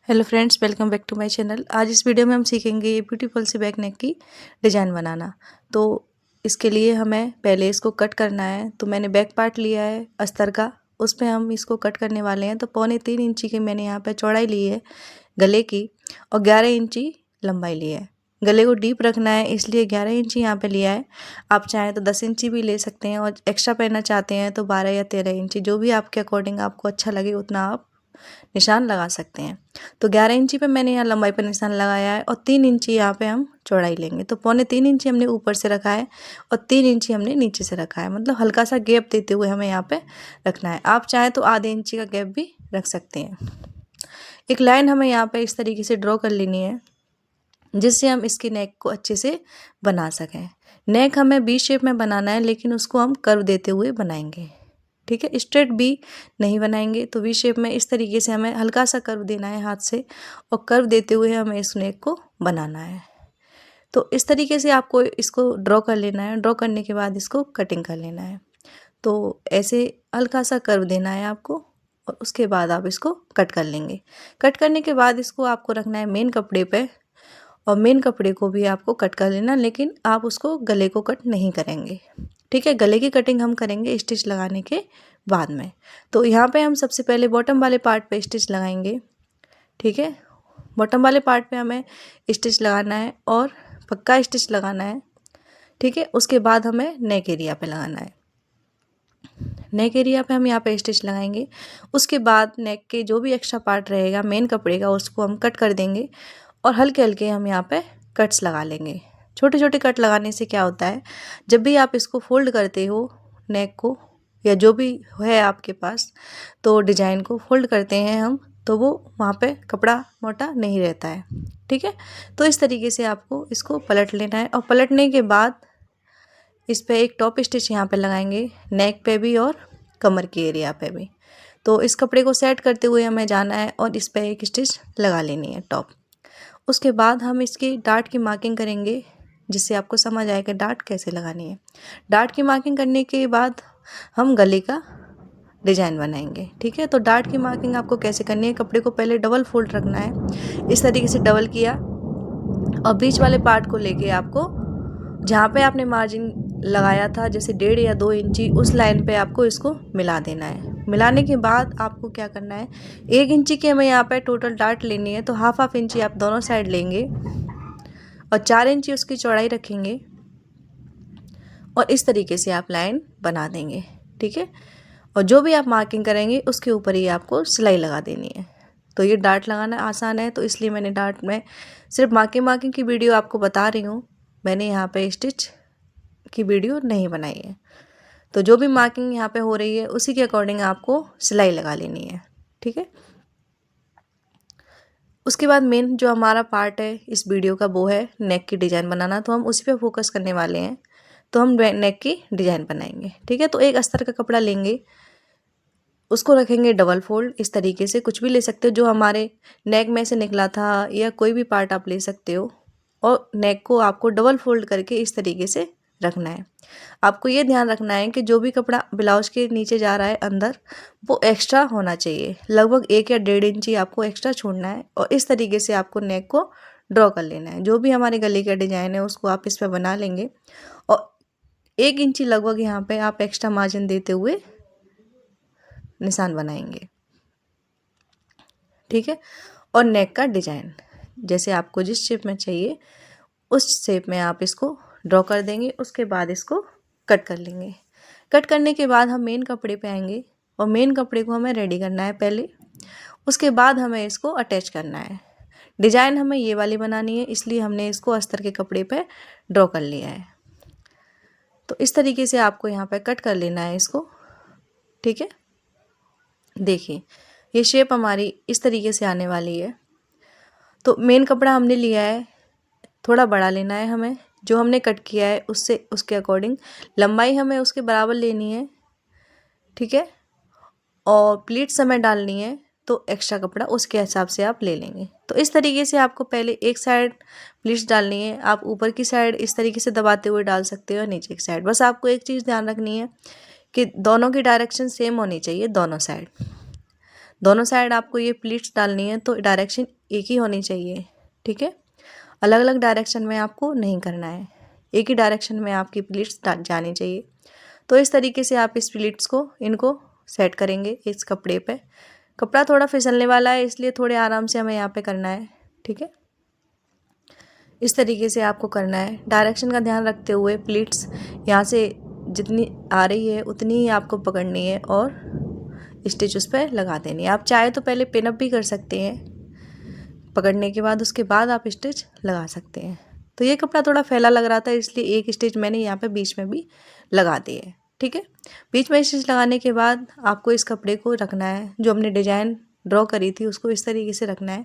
Hello friends, welcome back to my channel. आज इस video में हम सीखेंगे ये ब्यूटीफुल सी बैक नेक की डिज़ाइन बनाना। तो इसके लिए हमें पहले इसको कट करना है। तो मैंने बैक पार्ट लिया है अस्तर का, उस पर हम इसको कट करने वाले हैं। तो 3.25 इंची की मैंने यहाँ पे चौड़ाई ली है गले की और 11 इंची लंबाई ली है। गले को डीप रखना है इसलिए 11 इंची यहाँ पे लिया है। आप चाहें तो 10 इंची भी ले सकते हैं और एक्स्ट्रा पहनना चाहते हैं तो 12 या 13 इंची, जो भी आपके अकॉर्डिंग आपको अच्छा लगे उतना आप निशान लगा सकते हैं। तो 11 इंची पे मैंने यहाँ लंबाई पर निशान लगाया है और 3 इंची यहाँ पे हम चौड़ाई लेंगे। तो 3.25 इंची हमने ऊपर से रखा है और 3 इंची हमने नीचे से रखा है, मतलब हल्का सा गैप देते हुए हमें यहाँ पे रखना है। आप चाहें तो आधे इंची का गैप भी रख सकते हैं। एक लाइन हमें यहाँ पे इस तरीके से ड्रॉ कर लेनी है जिससे हम इसकी नेक को अच्छे से बना सकें। नेक हमें बी शेप में बनाना है लेकिन उसको हम कर्व देते हुए बनाएंगे, ठीक है। स्ट्रेट बी नहीं बनाएंगे। तो वी शेप में इस तरीके से हमें हल्का सा कर्व देना है हाथ से और कर्व देते हुए हमें इस नेक को बनाना है। तो इस तरीके से आपको इसको ड्रॉ कर लेना है। ड्रॉ करने के बाद इसको कटिंग कर लेना है। तो ऐसे हल्का सा कर्व देना है आपको और उसके बाद आप इसको कट कर लेंगे। कट करने के बाद इसको आपको रखना है मेन कपड़े पे और मेन कपड़े को भी आपको कट कर लेना, लेकिन आप उसको गले को कट नहीं करेंगे, ठीक है। गले की कटिंग हम करेंगे स्टिच लगाने के बाद में। तो यहाँ पे हम सबसे पहले बॉटम वाले पार्ट पे स्टिच लगाएंगे, ठीक है। बॉटम वाले पार्ट पे हमें स्टिच लगाना है और पक्का स्टिच लगाना है, ठीक है। उसके बाद हमें नेक एरिया पे लगाना है। नेक एरिया पे हम यहाँ पे स्टिच लगाएंगे। उसके बाद नेक के जो भी एक्स्ट्रा पार्ट रहेगा मेन कपड़े का उसको हम कट कर देंगे और हल्के हल्के हम यहाँ पे कट्स लगा लेंगे। छोटे छोटे कट लगाने से क्या होता है, जब भी आप इसको फोल्ड करते हो नेक को या जो भी है आपके पास, तो डिजाइन को फोल्ड करते हैं हम, तो वो वहाँ पे कपड़ा मोटा नहीं रहता है, ठीक है। तो इस तरीके से आपको इसको पलट लेना है और पलटने के बाद इस पे एक टॉप स्टिच यहाँ पे लगाएंगे, नेक पे भी और कमर की एरिया पे भी। तो इस कपड़े को सेट करते हुए हमें जाना है और इस पे एक स्टिच लगा लेनी है टॉप। उसके बाद हम इसकी डार्ट की मार्किंग करेंगे जिससे आपको समझ आए कि डार्ट कैसे लगानी है। डार्ट की मार्किंग करने के बाद हम गले का डिजाइन बनाएंगे, ठीक है। तो डार्ट की मार्किंग आपको कैसे करनी है, कपड़े को पहले डबल फोल्ड रखना है, इस तरीके से डबल किया और बीच वाले पार्ट को लेके आपको जहाँ पे आपने मार्जिन लगाया था जैसे 1.5 या 2 इंची, उस लाइन पे आपको इसको मिला देना है। मिलाने के बाद आपको क्या करना है, 1 इंची की हमें यहाँ पे टोटल डार्ट लेनी है, तो हाफ इंची आप दोनों साइड लेंगे और 4 इंची उसकी चौड़ाई रखेंगे और इस तरीके से आप लाइन बना देंगे, ठीक है। और जो भी आप मार्किंग करेंगे उसके ऊपर ही आपको सिलाई लगा देनी है। तो ये डार्ट लगाना आसान है, तो इसलिए मैंने डार्ट में सिर्फ मार्किंग की वीडियो आपको बता रही हूँ, मैंने यहाँ पे स्टिच की वीडियो नहीं बनाई है। तो जो भी मार्किंग यहाँ पे हो रही है उसी के अकॉर्डिंग आपको सिलाई लगा लेनी है, ठीक है। उसके बाद मेन जो हमारा पार्ट है इस वीडियो का वो है नेक की डिज़ाइन बनाना, तो हम उसी पे फोकस करने वाले हैं। तो हम नेक की डिज़ाइन बनाएंगे, ठीक है। तो एक अस्तर का कपड़ा लेंगे, उसको रखेंगे डबल फोल्ड, इस तरीके से कुछ भी ले सकते हो जो हमारे नेक में से निकला था या कोई भी पार्ट आप ले सकते हो, और नेक को आपको डबल फोल्ड करके इस तरीके से रखना है। आपको ये ध्यान रखना है कि जो भी कपड़ा ब्लाउज के नीचे जा रहा है अंदर, वो एक्स्ट्रा होना चाहिए, लगभग 1 या 1.5 इंची आपको एक्स्ट्रा छोड़ना है और इस तरीके से आपको नेक को ड्रॉ कर लेना है। जो भी हमारे गले का डिजाइन है उसको आप इस पर बना लेंगे और 1 इंची लगभग यहाँ पे आप एक्स्ट्रा मार्जिन देते हुए निशान बनाएंगे, ठीक है। और नेक का डिजाइन जैसे आपको जिस शेप में चाहिए उस शेप में आप इसको ड्रॉ कर देंगे। उसके बाद इसको कट कर लेंगे। कट करने के बाद हम मेन कपड़े पे आएंगे और मेन कपड़े को हमें रेडी करना है पहले, उसके बाद हमें इसको अटैच करना है। डिजाइन हमें ये वाली बनानी है इसलिए हमने इसको अस्तर के कपड़े पे ड्रॉ कर लिया है। तो इस तरीके से आपको यहाँ पे कट कर लेना है इसको, ठीक है। देखिए ये शेप हमारी इस तरीके से आने वाली है। तो मेन कपड़ा हमने लिया है, थोड़ा बड़ा लेना है हमें, जो हमने कट किया है उससे उसके अकॉर्डिंग लंबाई हमें उसके बराबर लेनी है, ठीक है। और प्लीट्स हमें डालनी है तो एक्स्ट्रा कपड़ा उसके हिसाब से आप ले लेंगे। तो इस तरीके से आपको पहले एक साइड प्लीट्स डालनी है, आप ऊपर की साइड इस तरीके से दबाते हुए डाल सकते हो, नीचे की साइड। बस आपको एक चीज़ ध्यान रखनी है कि दोनों की डायरेक्शन सेम होनी चाहिए दोनों साइड। दोनों साइड आपको ये प्लीट्स डालनी है तो डायरेक्शन एक ही होनी चाहिए, ठीक है। अलग अलग डायरेक्शन में आपको नहीं करना है, एक ही डायरेक्शन में आपकी प्लीट्स जानी चाहिए। तो इस तरीके से आप इस प्लीट्स को इनको सेट करेंगे इस कपड़े पे। कपड़ा थोड़ा फिसलने वाला है इसलिए थोड़े आराम से हमें यहाँ पे करना है, ठीक है। इस तरीके से आपको करना है, डायरेक्शन का ध्यान रखते हुए प्लीट्स यहाँ से जितनी आ रही है उतनी ही आपको पकड़नी है और स्टिच उस पर लगा देनी है। आप चाहे तो पहले पिन अप भी कर सकते हैं, पकड़ने के बाद उसके बाद आप स्टिच लगा सकते हैं। तो ये कपड़ा थोड़ा फैला लग रहा था इसलिए एक स्टिच मैंने यहाँ पे बीच में भी लगा दी है, ठीक है। बीच में स्टिच लगाने के बाद आपको इस कपड़े को रखना है, जो हमने डिजाइन ड्रॉ करी थी उसको इस तरीके से रखना है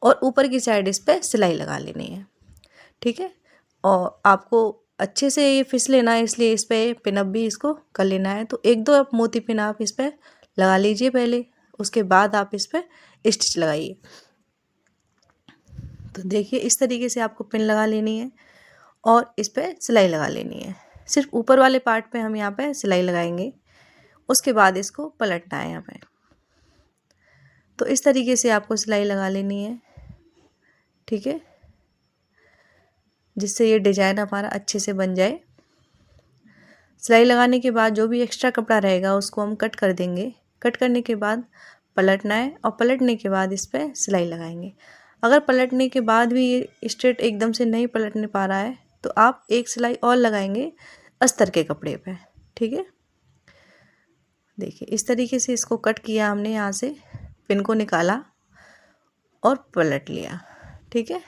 और ऊपर की साइड इस पर सिलाई लगा लेनी है, ठीक है। और आपको अच्छे से ये फिस लेना है इसलिए इस पर पिनअप भी इसको कर लेना है। तो एक दो आप मोती पिन आप इस पर लगा लीजिए पहले, उसके बाद आप इस पर स्टिच लगाइए। तो देखिए इस तरीके से आपको पिन लगा लेनी है और इस पर सिलाई लगा लेनी है। सिर्फ ऊपर वाले पार्ट पे हम यहाँ पे सिलाई लगाएंगे, उसके बाद इसको पलटना है यहाँ पे। तो इस तरीके से आपको सिलाई लगा लेनी है, ठीक है, जिससे ये डिजाइन हमारा अच्छे से बन जाए। सिलाई लगाने के बाद जो भी एक्स्ट्रा कपड़ा रहेगा उसको हम कट कर देंगे। कट करने के बाद पलटना है और पलटने के बाद इस पर सिलाई लगाएंगे। अगर पलटने के बाद भी ये स्ट्रेट एकदम से नहीं पलटने पा रहा है तो आप एक सिलाई और लगाएंगे अस्तर के कपड़े पे, ठीक है। देखिए इस तरीके से इसको कट किया हमने, यहाँ से पिन को निकाला और पलट लिया, ठीक है।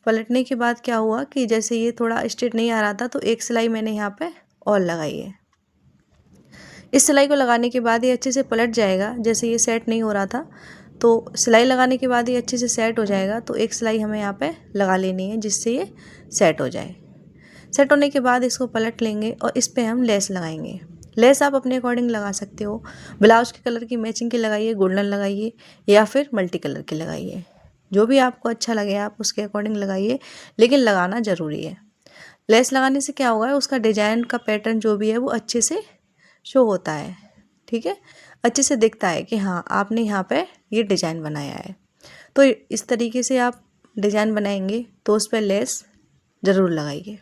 पलटने के बाद क्या हुआ कि जैसे ये थोड़ा स्ट्रेट नहीं आ रहा था तो एक सिलाई मैंने यहाँ पे और लगाई है। इस सिलाई को लगाने के बाद ये अच्छे से पलट जाएगा। जैसे ये सेट नहीं हो रहा था तो सिलाई लगाने के बाद ये अच्छे से सेट हो जाएगा। तो एक सिलाई हमें यहाँ पे लगा लेनी है जिससे ये सेट हो जाए। सेट होने के बाद इसको पलट लेंगे और इस पर हम लेस लगाएंगे। लेस आप अपने अकॉर्डिंग लगा सकते हो, ब्लाउज के कलर की मैचिंग की लगाइए, गोल्डन लगाइए या फिर मल्टी कलर की लगाइए, जो भी आपको अच्छा लगे आप उसके अकॉर्डिंग लगाइए, लेकिन लगाना ज़रूरी है। लेस लगाने से क्या होगा, उसका डिजाइन का पैटर्न जो भी है वो अच्छे से शो होता है, ठीक है, अच्छे से दिखता है कि हाँ आपने यहाँ पे ये डिज़ाइन बनाया है। तो इस तरीके से आप डिज़ाइन बनाएंगे तो उस पर लेस ज़रूर लगाइए।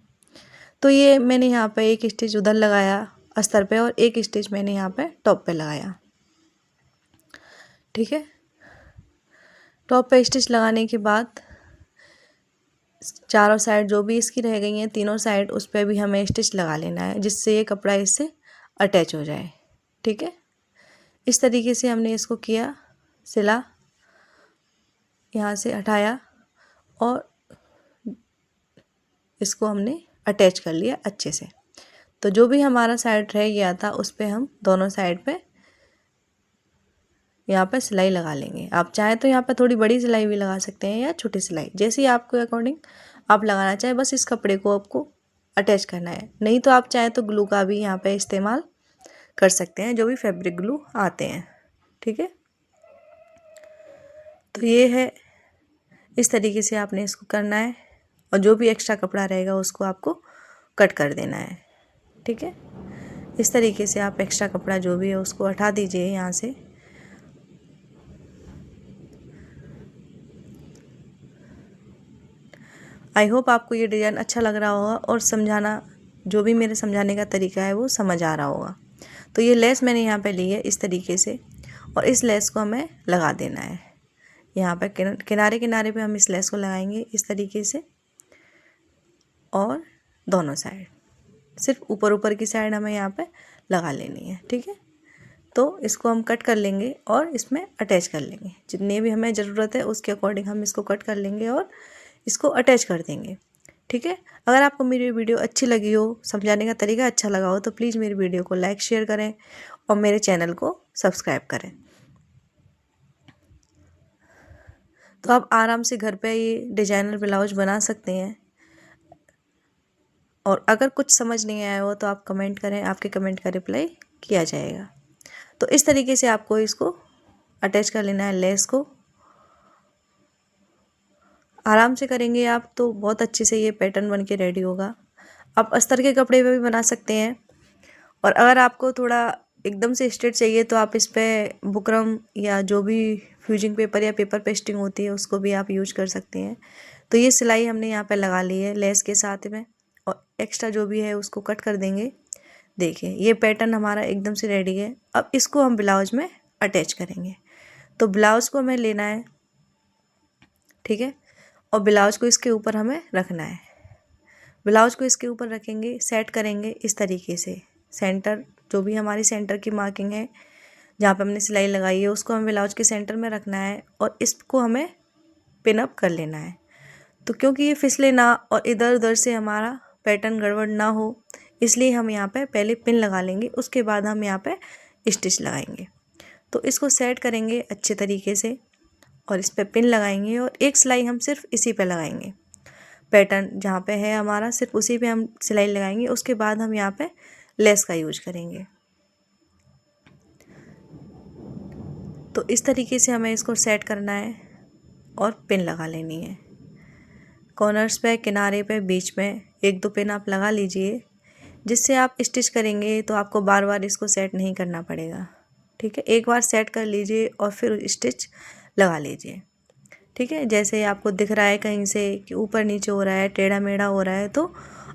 तो ये मैंने यहाँ पे एक स्टिच उधर लगाया अस्तर पे और एक स्टिच मैंने यहाँ पे टॉप पे लगाया, ठीक है। टॉप पे स्टिच लगाने के बाद चारों साइड जो भी इसकी रह गई हैं तीनों साइड उस पर भी हमें स्टिच लगा लेना है जिससे ये कपड़ा इससे अटैच हो जाए, ठीक है। इस तरीके से हमने इसको किया, सिला, यहाँ से हटाया और इसको हमने अटैच कर लिया अच्छे से। तो जो भी हमारा साइड रह गया था उस पर हम दोनों साइड पे यहाँ पर सिलाई लगा लेंगे। आप चाहें तो यहाँ पर थोड़ी बड़ी सिलाई भी लगा सकते हैं या छोटी सिलाई, जैसे ही आपको अकॉर्डिंग आप लगाना चाहें। बस इस कपड़े को आपको अटैच करना है, नहीं तो आप चाहें तो ग्लू का भी यहाँ पे इस्तेमाल कर सकते हैं, जो भी फैब्रिक ग्लू आते हैं, ठीक है। तो ये है, इस तरीके से आपने इसको करना है और जो भी एक्स्ट्रा कपड़ा रहेगा उसको आपको कट कर देना है, ठीक है। इस तरीके से आप एक्स्ट्रा कपड़ा जो भी है उसको हटा दीजिए यहाँ से। आई होप आपको ये डिज़ाइन अच्छा लग रहा होगा और समझाना जो भी मेरे समझाने का तरीका है वो समझ आ रहा होगा। तो ये लेस मैंने यहाँ पे ली है इस तरीके से और इस लेस को हमें लगा देना है। यहाँ पे किनारे किनारे पे हम इस लेस को लगाएंगे इस तरीके से और दोनों साइड, सिर्फ ऊपर ऊपर की साइड हमें यहाँ पे लगा लेनी है, ठीक है। तो इसको हम कट कर लेंगे और इसमें अटैच कर लेंगे, जितनी भी हमें ज़रूरत है उसके अकॉर्डिंग हम इसको कट कर लेंगे और इसको अटैच कर देंगे, ठीक है। अगर आपको मेरी वीडियो अच्छी लगी हो, समझाने का तरीका अच्छा लगा हो तो प्लीज़ मेरी वीडियो को लाइक शेयर करें और मेरे चैनल को सब्सक्राइब करें। तो आप आराम से घर पे ये डिजाइनर ब्लाउज बना सकते हैं। और अगर कुछ समझ नहीं आया हो तो आप कमेंट करें, आपके कमेंट का रिप्लाई किया जाएगा। तो इस तरीके से आपको इसको अटैच कर लेना है लेस को। आराम से करेंगे आप तो बहुत अच्छे से ये पैटर्न बन के रेडी होगा। आप अस्तर के कपड़े पे भी बना सकते हैं और अगर आपको थोड़ा एकदम से स्ट्रेट चाहिए तो आप इस पर बुकरम या जो भी फ्यूजिंग पेपर या पेपर पेस्टिंग होती है उसको भी आप यूज कर सकते हैं। तो ये सिलाई हमने यहाँ पे लगा ली है लेस के साथ में, और एक्स्ट्रा जो भी है उसको कट कर देंगे। देखिए ये पैटर्न हमारा एकदम से रेडी है। अब इसको हम ब्लाउज में अटैच करेंगे। तो ब्लाउज को हमें लेना है, ठीक है, और ब्लाउज को इसके ऊपर हमें रखना है। ब्लाउज को इसके ऊपर रखेंगे, सेट करेंगे इस तरीके से। सेंटर जो भी हमारी सेंटर की मार्किंग है जहाँ पे हमने सिलाई लगाई है उसको हमें ब्लाउज के सेंटर में रखना है और इसको हमें पिन अप कर लेना है। तो क्योंकि ये फिसले ना और इधर उधर से हमारा पैटर्न गड़बड़ ना हो, इसलिए हम यहाँ पे पहले पिन लगा लेंगे, उसके बाद हम यहाँ पे स्टिच लगाएंगे। तो इसको सेट करेंगे अच्छे तरीके से और इस पर पिन लगाएंगे और एक सिलाई हम सिर्फ इसी पे लगाएंगे। पैटर्न जहाँ पे है हमारा सिर्फ उसी पे हम सिलाई लगाएंगे। उसके बाद हम यहाँ पे लेस का यूज करेंगे। तो इस तरीके से हमें इसको सेट करना है और पिन लगा लेनी है। कॉर्नर्स पे, किनारे पे, बीच में एक दो पिन आप लगा लीजिए, जिससे आप स्टिच करेंगे तो आपको बार बार इसको सेट नहीं करना पड़ेगा। ठीक है, एक बार सेट कर लीजिए और फिर स्टिच लगा लीजिए। ठीक है, जैसे आपको दिख रहा है कहीं से कि ऊपर नीचे हो रहा है, टेढ़ा मेढ़ा हो रहा है, तो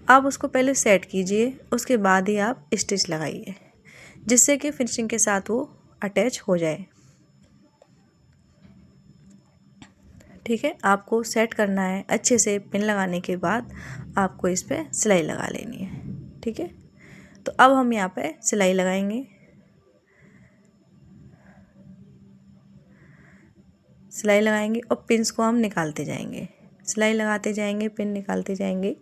आप उसको पहले सेट कीजिए, उसके बाद ही आप स्टिच लगाइए, जिससे कि फिनिशिंग के साथ वो अटैच हो जाए। ठीक है, आपको सेट करना है अच्छे से। पिन लगाने के बाद आपको इस पर सिलाई लगा लेनी है। ठीक है, तो अब हम यहाँ पे सिलाई लगाएंगे। सिलाई लगाएंगे और पिन्स को हम निकालते जाएंगे, सिलाई लगाते जाएंगे, पिन निकालते जाएंगे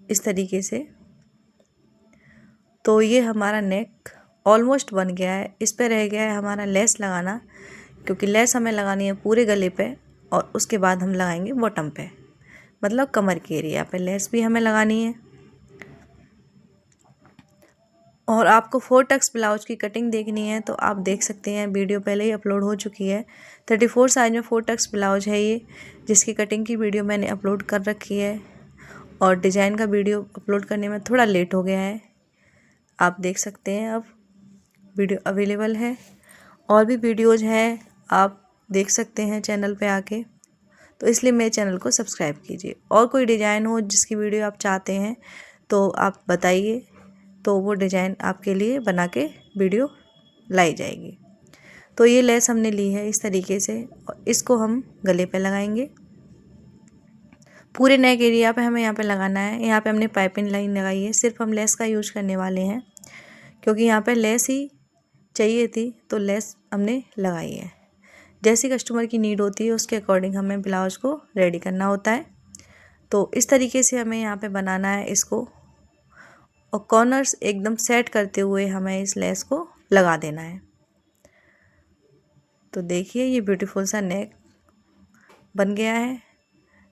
इस तरीके से। तो ये हमारा नेक ऑलमोस्ट बन गया है। इस पे रह गया है हमारा लेस लगाना, क्योंकि लेस हमें लगानी है पूरे गले पे और उसके बाद हम लगाएंगे बॉटम पे, मतलब कमर के एरिया पे लेस भी हमें लगानी है। और आपको 4 टक्स ब्लाउज की कटिंग देखनी है तो आप देख सकते हैं, वीडियो पहले ही अपलोड हो चुकी है। 34 साइज में 4 टक्स ब्लाउज है ये, जिसकी कटिंग की वीडियो मैंने अपलोड कर रखी है। और डिज़ाइन का वीडियो अपलोड करने में थोड़ा लेट हो गया है, आप देख सकते हैं। अब वीडियो अवेलेबल है, और भी वीडियोज़ हैं आप देख सकते हैं चैनल पे आके। तो इसलिए मेरे चैनल को सब्सक्राइब कीजिए। और कोई डिज़ाइन हो जिसकी वीडियो आप चाहते हैं तो आप बताइए, तो वो डिज़ाइन आपके लिए बना के वीडियो लाई जाएगी। तो ये लेस हमने ली है इस तरीके से, और इसको हम गले पे लगाएंगे। पूरे नेक एरिया पे हमें यहाँ पे लगाना है। यहाँ पे हमने पाइपिंग लाइन लगाई है, सिर्फ हम लेस का यूज करने वाले हैं, क्योंकि यहाँ पे लेस ही चाहिए थी तो लेस हमने लगाई है। जैसी कस्टमर की नीड होती है उसके अकॉर्डिंग हमें ब्लाउज को रेडी करना होता है। तो इस तरीके से हमें यहाँ पे बनाना है इसको, और कॉर्नर्स एकदम सेट करते हुए हमें इस लेस को लगा देना है। तो देखिए ये ब्यूटीफुल सा नेक बन गया है।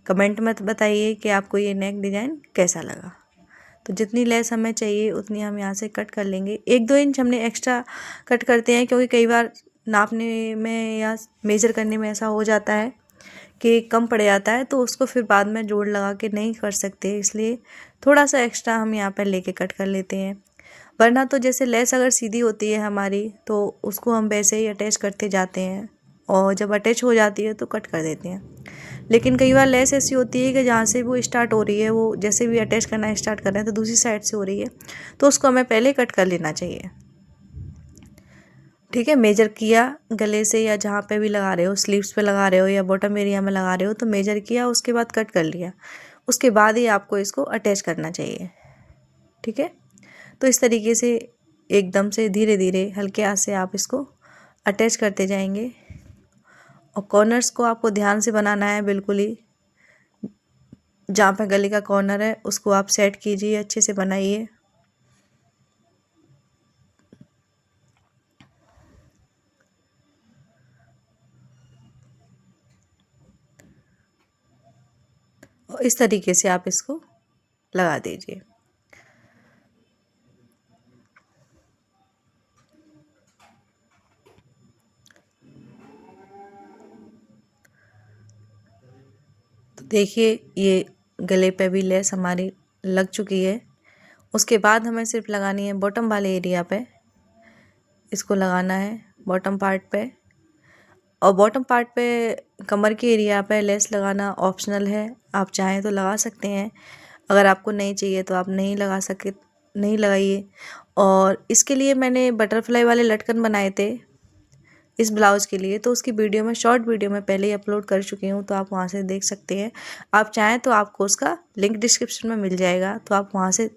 कमेंट में बताइए कि आपको ये नेक डिज़ाइन कैसा लगा। तो जितनी लेस हमें चाहिए उतनी हम यहाँ से कट कर लेंगे। 1-2 इंच हमने एक्स्ट्रा कट करते हैं, क्योंकि कई बार नापने में या मेजर करने में ऐसा हो जाता है कि कम पड़ जाता है, तो उसको फिर बाद में जोड़ लगा के नहीं कर सकते, इसलिए थोड़ा सा एक्स्ट्रा हम यहाँ पर लेके कट कर लेते हैं। वरना तो जैसे लेस अगर सीधी होती है हमारी तो उसको हम वैसे ही अटैच करते जाते हैं, और जब अटैच हो जाती है तो कट कर देते हैं। लेकिन कई बार लेस ऐसी होती है कि जहाँ से वो स्टार्ट हो रही है, वो जैसे भी अटैच करना स्टार्ट कर रहे हैं तो दूसरी साइड से हो रही है, तो उसको हमें पहले कट कर लेना चाहिए। ठीक है, मेजर किया गले से, या जहाँ पे भी लगा रहे हो, स्लीव्स पे लगा रहे हो या बॉटम एरिया में लगा रहे हो, तो मेजर किया, उसके बाद कट कर लिया, उसके बाद ही आपको इसको अटैच करना चाहिए। ठीक है, तो इस तरीके से एकदम से धीरे धीरे हल्के हाथ से आप इसको अटैच करते जाएंगे। और कॉर्नर्स को आपको ध्यान से बनाना है, बिल्कुल ही जहाँ पे गले का कॉर्नर है उसको आप सेट कीजिए, अच्छे से बनाइए। और इस तरीके से आप इसको लगा दीजिए। तो देखिए ये गले पे भी लेस हमारी लग चुकी है। उसके बाद हमें सिर्फ लगानी है बॉटम वाले एरिया पे, इसको लगाना है बॉटम पार्ट पे। और बॉटम पार्ट पे कमर के एरिया पे लेस लगाना ऑप्शनल है, आप चाहें तो लगा सकते हैं, अगर आपको नहीं चाहिए तो आप नहीं लगाइए। और इसके लिए मैंने बटरफ्लाई वाले लटकन बनाए थे इस ब्लाउज़ के लिए, तो उसकी वीडियो मैं शॉर्ट वीडियो में पहले ही अपलोड कर चुकी हूँ, तो आप वहाँ से देख सकते हैं। आप चाहें तो आपको उसका लिंक डिस्क्रिप्शन में मिल जाएगा, तो आप वहाँ से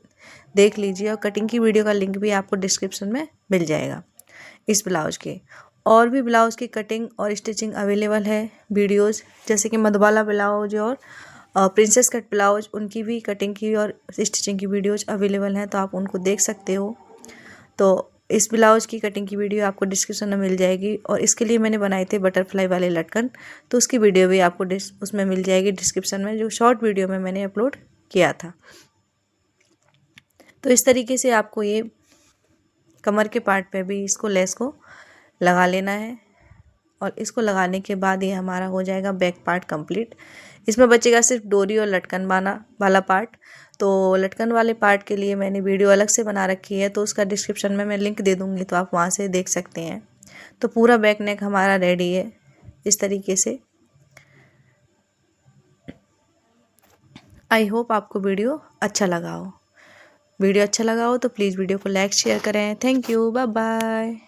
देख लीजिए। और कटिंग की वीडियो का लिंक भी आपको डिस्क्रिप्शन में मिल जाएगा इस ब्लाउज़ के। और भी ब्लाउज़ की कटिंग और स्टिचिंग अवेलेबल है वीडियोज़, जैसे कि मधुबाला ब्लाउज और प्रिंसेस कट ब्लाउज, उनकी भी कटिंग की और स्टिचिंग की वीडियोज़ अवेलेबल हैं, तो आप उनको देख सकते हो। तो इस ब्लाउज़ की कटिंग की वीडियो आपको डिस्क्रिप्शन में मिल जाएगी। और इसके लिए मैंने बनाए थे बटरफ्लाई वाले लटकन, तो उसकी वीडियो भी आपको उसमें मिल जाएगी डिस्क्रिप्शन में, जो शॉर्ट वीडियो में मैंने अपलोड किया था। तो इस तरीके से आपको ये कमर के पार्ट पे भी इसको लेस को लगा लेना है। और इसको लगाने के बाद ये हमारा हो जाएगा बैक पार्ट कंप्लीट। इसमें बचेगा सिर्फ डोरी और लटकन वाला पार्ट। तो लटकन वाले पार्ट के लिए मैंने वीडियो अलग से बना रखी है, तो उसका डिस्क्रिप्शन में मैं लिंक दे दूँगी, तो आप वहाँ से देख सकते हैं। तो पूरा बैक नेक हमारा रेडी है इस तरीके से। आई होप आपको वीडियो अच्छा लगा हो। वीडियो अच्छा लगा हो तो प्लीज़ वीडियो को लाइक शेयर करें। Thank you, bye bye.